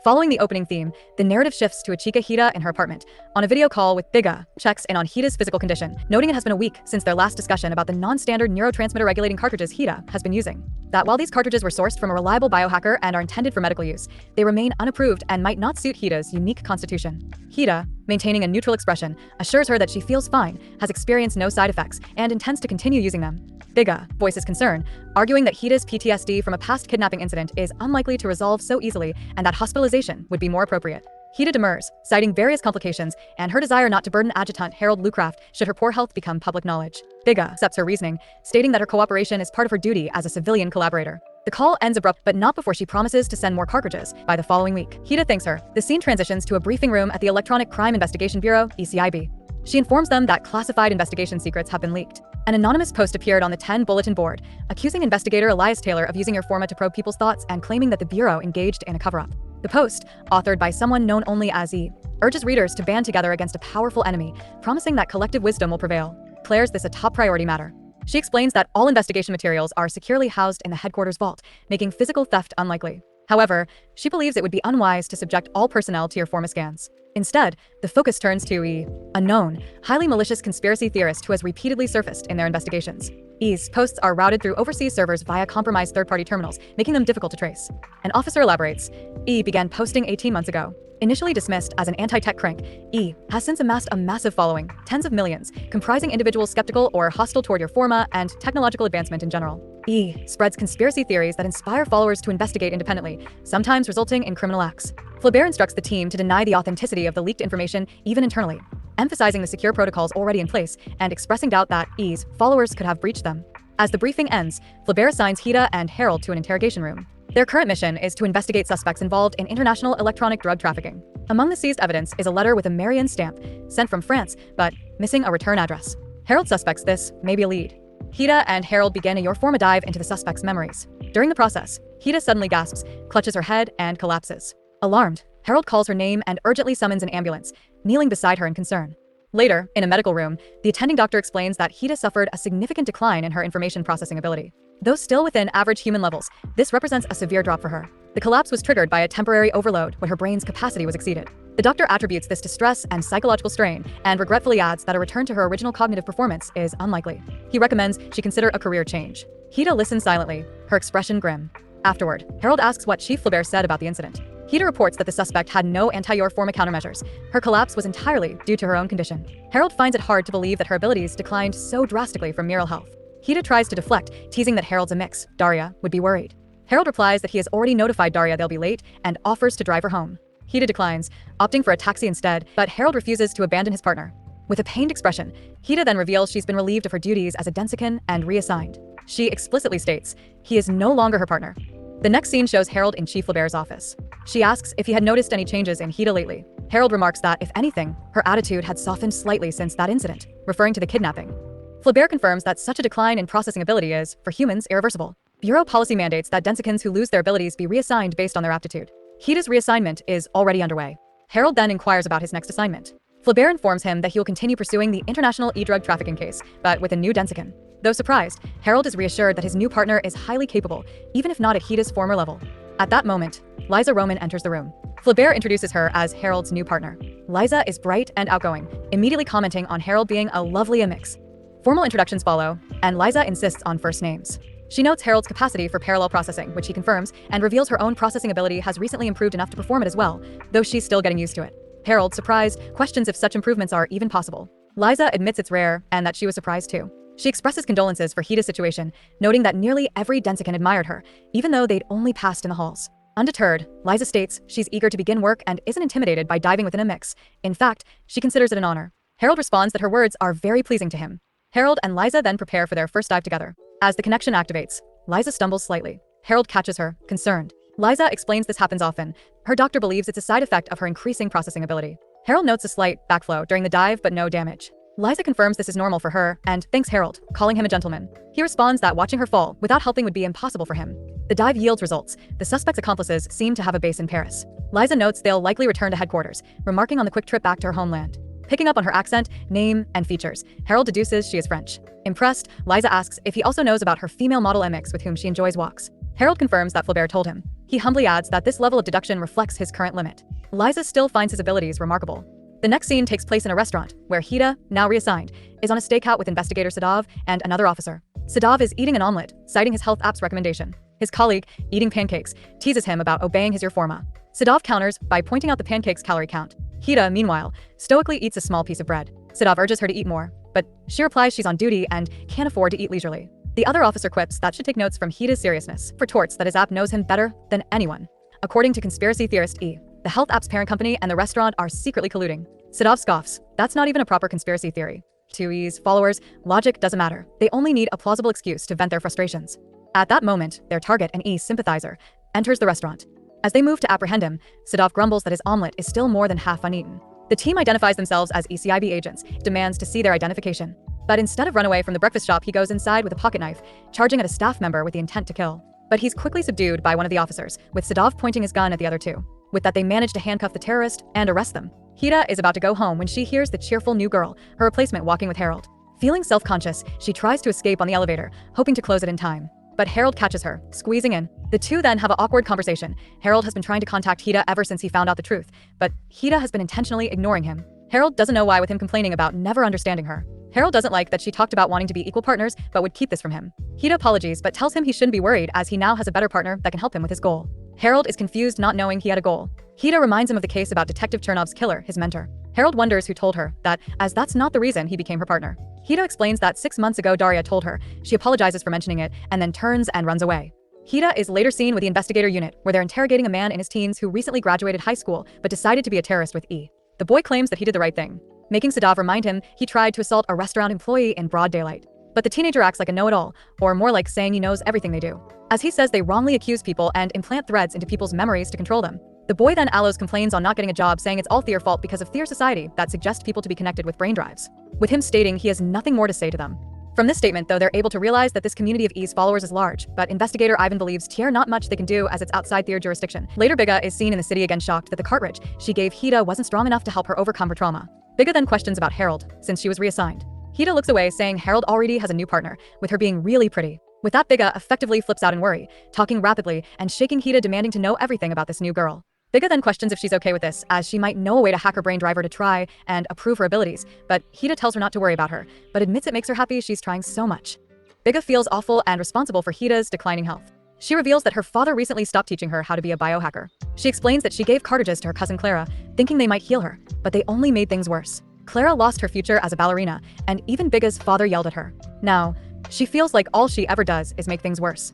Following the opening theme, the narrative shifts to Ichika Hida in her apartment. On a video call with Biga, checks in on Hida's physical condition, noting it has been a week since their last discussion about the non-standard neurotransmitter regulating cartridges Hida has been using. That while these cartridges were sourced from a reliable biohacker and are intended for medical use, they remain unapproved and might not suit Hida's unique constitution. Hida, maintaining a neutral expression, assures her that she feels fine, has experienced no side effects, and intends to continue using them. Biga voices concern, arguing that Hida's PTSD from a past kidnapping incident is unlikely to resolve so easily and that hospitalization would be more appropriate. Hida demurs, citing various complications and her desire not to burden adjutant Harold Lucraft should her poor health become public knowledge. Biga accepts her reasoning, stating that her cooperation is part of her duty as a civilian collaborator. The call ends abrupt, but not before she promises to send more cartridges by the following week. Hida thanks her. The scene transitions to a briefing room at the Electronic Crime Investigation Bureau, ECIB. She informs them that classified investigation secrets have been leaked. An anonymous post appeared on the 10 bulletin board, accusing investigator Elias Taylor of using your FORMA to probe people's thoughts and claiming that the Bureau engaged in a cover-up. The post, authored by someone known only as E, urges readers to band together against a powerful enemy, promising that collective wisdom will prevail. Declares this a top priority matter. She explains that all investigation materials are securely housed in the headquarters vault, making physical theft unlikely. However, she believes it would be unwise to subject all personnel to your FORMA scans. Instead, the focus turns to E, a known, highly malicious conspiracy theorist who has repeatedly surfaced in their investigations. E's posts are routed through overseas servers via compromised third-party terminals, making them difficult to trace. An officer elaborates, E began posting 18 months ago. Initially dismissed as an anti-tech crank, E has since amassed a massive following, tens of millions, comprising individuals skeptical or hostile toward your FORMA and technological advancement in general. E spreads conspiracy theories that inspire followers to investigate independently, sometimes resulting in criminal acts. Flaubert instructs the team to deny the authenticity of the leaked information, even internally, emphasizing the secure protocols already in place and expressing doubt that E's followers could have breached them. As the briefing ends, Flaubert assigns Hida and Harold to an interrogation room. Their current mission is to investigate suspects involved in international electronic drug trafficking. Among the seized evidence is a letter with a Marianne stamp, sent from France, but missing a return address. Harold suspects this may be a lead. Hida and Harold begin a Your FORMA dive into the suspect's memories. During the process, Hida suddenly gasps, clutches her head, and collapses. Alarmed, Harold calls her name and urgently summons an ambulance, kneeling beside her in concern. Later, in a medical room, the attending doctor explains that Hida suffered a significant decline in her information processing ability. Though still within average human levels, this represents a severe drop for her. The collapse was triggered by a temporary overload when her brain's capacity was exceeded. The doctor attributes this to stress and psychological strain, and regretfully adds that a return to her original cognitive performance is unlikely. He recommends she consider a career change. Hida listens silently, her expression grim. Afterward, Harold asks what Chief Flaubert said about the incident. Hida reports that the suspect had no anti-Your FORMA countermeasures. Her collapse was entirely due to her own condition. Harold finds it hard to believe that her abilities declined so drastically from mere ill health. Hida tries to deflect, teasing that Harold's a mix, Daria, would be worried. Harold replies that he has already notified Daria they'll be late and offers to drive her home. Hida declines, opting for a taxi instead, but Harold refuses to abandon his partner. With a pained expression, Hida then reveals she's been relieved of her duties as a Densican and reassigned. She explicitly states he is no longer her partner. The next scene shows Harold in Chief Flaubert's office. She asks if he had noticed any changes in Hida lately. Harold remarks that, if anything, her attitude had softened slightly since that incident, referring to the kidnapping. Flaubert confirms that such a decline in processing ability is, for humans, irreversible. Bureau policy mandates that Densicans who lose their abilities be reassigned based on their aptitude. Hida's reassignment is already underway. Harold then inquires about his next assignment. Flaubert informs him that he will continue pursuing the international e-drug trafficking case, but with a new Densican. Though surprised, Harold is reassured that his new partner is highly capable, even if not at Hida's former level. At that moment, Liza Roman enters the room. Flaubert introduces her as Harold's new partner. Liza is bright and outgoing, immediately commenting on Harold being a lovely mix. Formal introductions follow, and Liza insists on first names. She notes Harold's capacity for parallel processing, which he confirms, and reveals her own processing ability has recently improved enough to perform it as well, though she's still getting used to it. Harold, surprised, questions if such improvements are even possible. Liza admits it's rare and that she was surprised too. She expresses condolences for Hida's situation, noting that nearly every Densican admired her, even though they'd only passed in the halls. Undeterred, Liza states she's eager to begin work and isn't intimidated by diving within a mix. In fact, she considers it an honor. Harold responds that her words are very pleasing to him. Harold and Liza then prepare for their first dive together. As the connection activates, Liza stumbles slightly. Harold catches her, concerned. Liza explains this happens often. Her doctor believes it's a side effect of her increasing processing ability. Harold notes a slight backflow during the dive, but no damage. Liza confirms this is normal for her and thanks Harold, calling him a gentleman. He responds that watching her fall without helping would be impossible for him. The dive yields results. The suspect's accomplices seem to have a base in Paris. Liza notes they'll likely return to headquarters, remarking on the quick trip back to her homeland. Picking up on her accent, name, and features, Harold deduces she is French. Impressed, Liza asks if he also knows about her female model MX with whom she enjoys walks. Harold confirms that Flaubert told him. He humbly adds that this level of deduction reflects his current limit. Liza still finds his abilities remarkable. The next scene takes place in a restaurant, where Hida, now reassigned, is on a stakeout with investigator Sadov and another officer. Sadov is eating an omelet, citing his health app's recommendation. His colleague, eating pancakes, teases him about obeying his FORMA. Sadov counters by pointing out the pancake's calorie count. Hida, meanwhile, stoically eats a small piece of bread. Sadov urges her to eat more, but she replies she's on duty and can't afford to eat leisurely. The other officer quips that should take notes from Hida's seriousness, retorts that his app knows him better than anyone. According to conspiracy theorist E, the health app's parent company and the restaurant are secretly colluding. Sadov scoffs. That's not even a proper conspiracy theory. To E's followers, logic doesn't matter. They only need a plausible excuse to vent their frustrations. At that moment, their target, an E sympathizer, enters the restaurant. As they move to apprehend him, Sadov grumbles that his omelet is still more than half uneaten. The team identifies themselves as ECIB agents, demands to see their identification. But instead of run away from the breakfast shop, he goes inside with a pocket knife, charging at a staff member with the intent to kill. But he's quickly subdued by one of the officers, with Sadov pointing his gun at the other two. With that, they manage to handcuff the terrorist and arrest them. Hida is about to go home when she hears the cheerful new girl, her replacement, walking with Harold. Feeling self-conscious, she tries to escape on the elevator, hoping to close it in time. But Harold catches her, squeezing in. The two then have an awkward conversation. Harold has been trying to contact Hida ever since he found out the truth, but Hida has been intentionally ignoring him. Harold doesn't know why, with him complaining about never understanding her. Harold doesn't like that she talked about wanting to be equal partners, but would keep this from him. Hida apologies, but tells him he shouldn't be worried as he now has a better partner that can help him with his goal. Harold is confused, not knowing he had a goal. Hida reminds him of the case about Detective Chernov's killer, his mentor. Harold wonders who told her that, as that's not the reason he became her partner. Hida explains that 6 months ago Daria told her. She apologizes for mentioning it, and then turns and runs away. Hida is later seen with the investigator unit, where they're interrogating a man in his teens who recently graduated high school but decided to be a terrorist with E. The boy claims that he did the right thing, making Sadov remind him he tried to assault a restaurant employee in broad daylight. But the teenager acts like a know-it-all, or more like saying he knows everything they do. As he says they wrongly accuse people and implant threads into people's memories to control them. The boy then allows complains on not getting a job, saying it's all Their fault because of Their society that suggests people to be connected with brain drives, with him stating he has nothing more to say to them. From this statement, though, they're able to realize that this community of E's followers is large, but investigator Ivan believes Tier not much they can do as it's outside their jurisdiction. Later, Biga is seen in the city again, shocked that the cartridge she gave Hida wasn't strong enough to help her overcome her trauma. Biga then questions about Harold, since she was reassigned. Hida looks away, saying Harold already has a new partner, with her being really pretty. With that, Biga effectively flips out in worry, talking rapidly and shaking Hida, demanding to know everything about this new girl. Biga then questions if she's okay with this, as she might know a way to hack her brain driver to try and approve her abilities, but Hida tells her not to worry about her, but admits it makes her happy she's trying so much. Biga feels awful and responsible for Hida's declining health. She reveals that her father recently stopped teaching her how to be a biohacker. She explains that she gave cartridges to her cousin Clara, thinking they might heal her, but they only made things worse. Clara lost her future as a ballerina, and even Biga's father yelled at her. Now, she feels like all she ever does is make things worse.